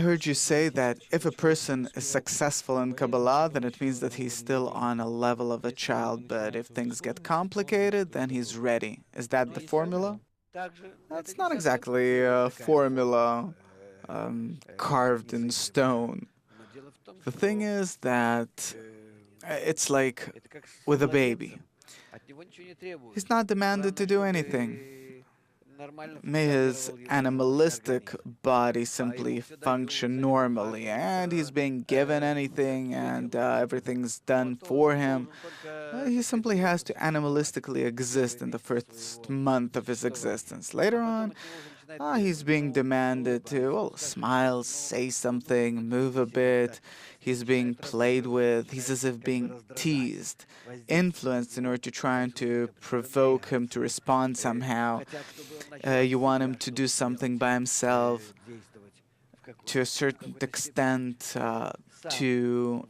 heard you say that if a person is successful in Kabbalah, then it means that he's still on a level of a child, but if things get complicated, then he's ready. Is that the formula? That's not exactly a formula carved in stone. The thing is that it's like with a baby. He's not demanded to do anything. May his animalistic body simply function normally, and he's being given anything, and everything's done for him. He simply has to animalistically exist in the first month of his existence. Later on, he's being demanded to, well, smile, say something, move a bit. He's being played with. He's as if being teased, influenced in order to try and to provoke him to respond somehow. You want him to do something by himself, to a certain extent, to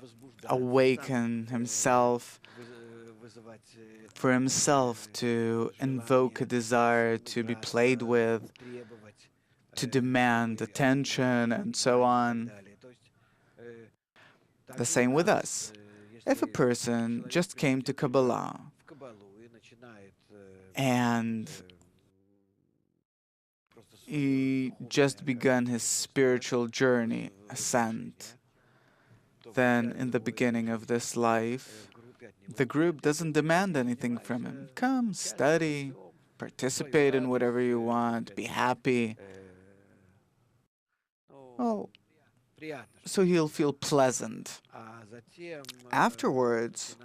awaken himself, for himself to invoke a desire to be played with, to demand attention, and so on. The same with us. If a person just came to Kabbalah and he just begun his spiritual journey, Ascent, then in the beginning of this life, the group doesn't demand anything from him. Come, study, participate in whatever you want, be happy. Well, so he'll feel pleasant. Afterwards,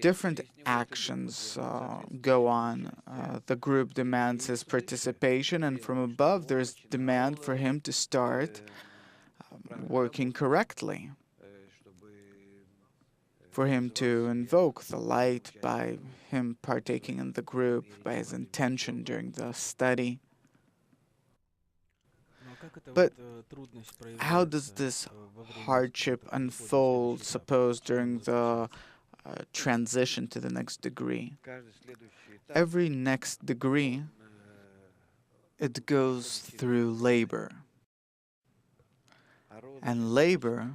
different actions go on. The group demands his participation, and from above there's demand for him to start working correctly, for him to invoke the light by him partaking in the group, by his intention during the study. But how does this hardship unfold, suppose, during the transition to the next degree? Every next degree, it goes through labor. And labor,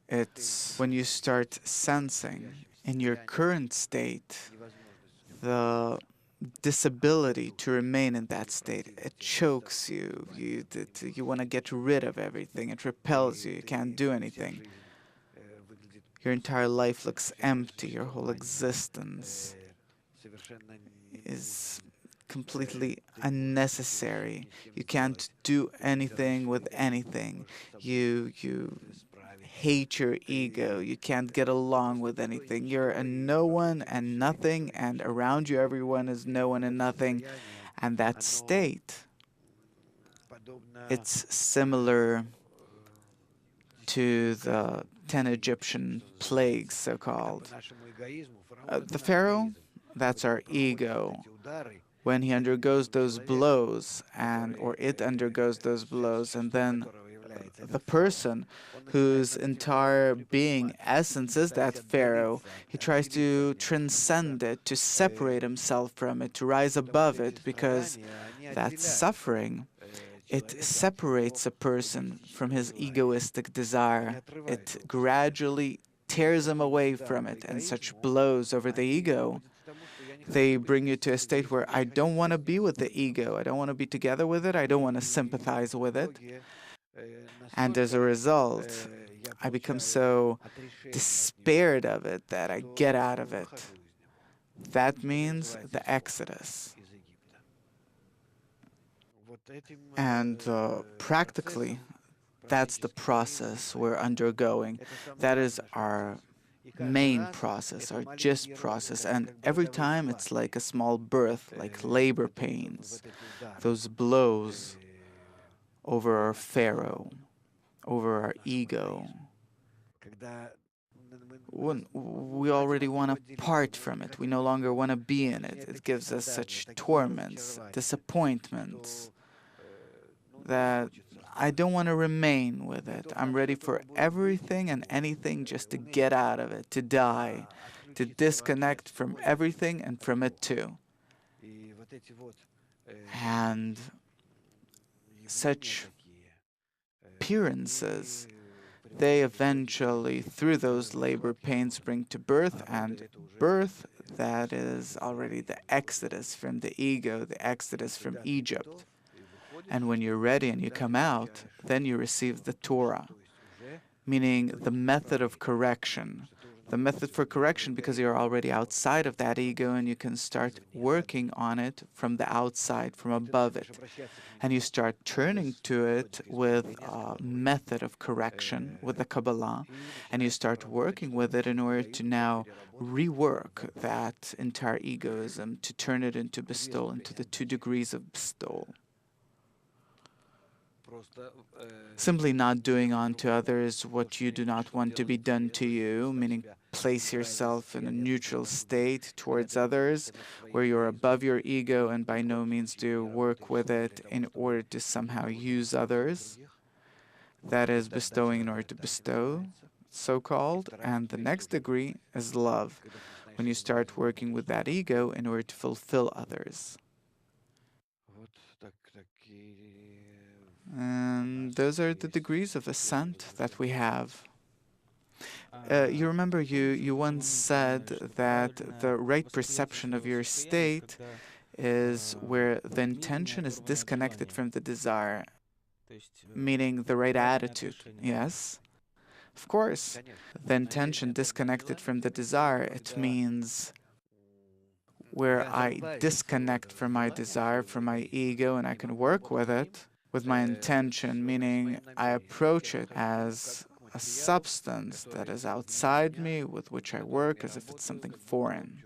it's when you start sensing in your current state the disability to remain in that state. It chokes you. You want to get rid of everything. It repels you. You can't do anything. Your entire life looks empty. Your whole existence is completely unnecessary. You can't do anything with anything. You hate your ego. You can't get along with anything. You're a no one and nothing, and around you everyone is no one and nothing. And that state, it's similar to the 10 Egyptian plagues, so-called. The Pharaoh, that's our ego. When he undergoes those blows, or it undergoes those blows, and then the person whose entire being, essence is that Pharaoh, he tries to transcend it, to separate himself from it, to rise above it, because that suffering, it separates a person from his egoistic desire. It gradually tears him away from it, and such blows over the ego, they bring you to a state where I don't want to be with the ego, I don't want to be together with it, I don't want to sympathize with it. And as a result, I become so despaired of it that I get out of it. That means the exodus. And practically, that's the process we're undergoing. That is our main process, our gist process. And every time it's like a small birth, like labor pains, those blows over our Pharaoh, over our ego. When we already want to part from it, we no longer want to be in it. It gives us such torments, disappointments, that I don't want to remain with it. I'm ready for everything and anything just to get out of it, to die, to disconnect from everything and from it too. And such appearances, they eventually, through those labor pains, bring to birth, and birth, that is already the exodus from the ego, the exodus from Egypt. And when you're ready and you come out, then you receive the Torah, meaning the method of correction. The method for correction, because you're already outside of that ego and you can start working on it from the outside, from above it. And you start turning to it with a method of correction, with the Kabbalah, and you start working with it in order to now rework that entire egoism, to turn it into bestowal, into the 2 degrees of bestowal. Simply not doing unto others what you do not want to be done to you, meaning place yourself in a neutral state towards others, where you're above your ego and by no means do you work with it in order to somehow use others. That is bestowing in order to bestow, so-called. And the next degree is love, when you start working with that ego in order to fulfill others. And those are the degrees of ascent that we have. You remember you once said that the right perception of your state is where the intention is disconnected from the desire, meaning the right attitude. Yes, of course. The intention disconnected from the desire, it means where I disconnect from my desire, from my ego, and I can work with it, with my intention, meaning I approach it as a substance that is outside me, with which I work as if it's something foreign.